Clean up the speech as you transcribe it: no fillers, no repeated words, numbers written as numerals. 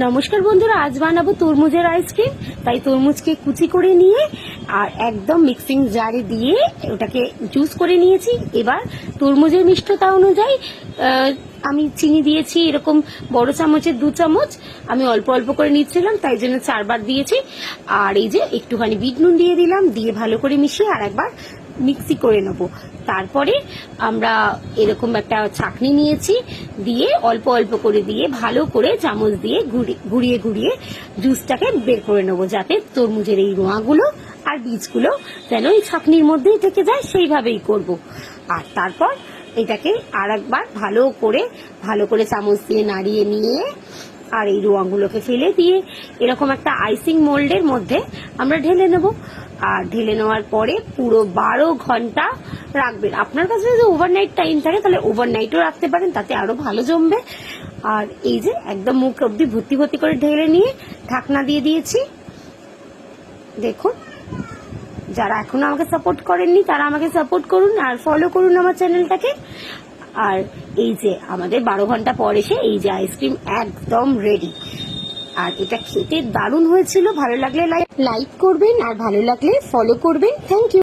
নমস্কার বন্ধুরা, আজ বানাবো তরমুজের আইসক্রিম। তাই তরমুজকে কুচি করে নিয়ে আর একদম মিক্সিং জারে দিয়ে ওটাকে জুস করে নিয়েছি। এবার তরমুজের মিষ্টতা অনুযায়ী আমি চিনি দিয়েছি এরকম বড় চামচের 2 চামচ। আমি অল্প অল্প করে নিচ্ছিলাম, তাই জন্য 4 বার দিয়েছি। আর এই যে একটুখানি বিট নুন দিয়ে দিলাম, দিয়ে ভালো করে মিশিয়ে আর একবার মিক্সি করে নেবো। তারপরে আমরা এরকম একটা ছাঁকনি নিয়েছি, দিয়ে অল্প অল্প করে দিয়ে ভালো করে চামচ দিয়ে ঘুরিয়ে ঘুরিয়ে জুসটাকে বের করে নেবো, যাতে তরমুজের এই রোঁয়াগুলো আর বীজগুলো যেন এই ছাঁকনির মধ্যেই থেকে যায়, সেইভাবেই করব। আর তারপর এটাকে আর একবার ভালো করে চামচ দিয়ে নাড়িয়ে নিয়ে আর এই রোঁয়াগুলোকে ফেলে দিয়ে এরকম একটা আইসিং মোল্ডের মধ্যে আমরা ঢেলে নেব। আর ঢেলে নেওয়ার পরে পুরো 12 ঘন্টা রাখবেন। আপনার কাছে যদি ওভারনাইট টাইম থাকে তাহলে ওভারনাইটও রাখতে পারেন, তাতে আরো ভালো জমবে। আর এই যে একদম মুখ অব্দি ভর্তি ভর্তি করে ঢেলে নিয়ে ঢাকনা দিয়ে দিয়েছি। দেখুন, যারা এখনো আমাকে সাপোর্ট করেননি তারা আমাকে সাপোর্ট করুন আর ফলো করুন আমার চ্যানেলটাকে। আর এই যে আমাদের 12 ঘন্টা পর এসে এই যে আইসক্রিম একদম রেডি। আর এটা খেতে দারুণ হয়েছিল। ভালো লাগলে লাইক করবেন আর ভালো লাগলে ফলো করবেন। Thank you.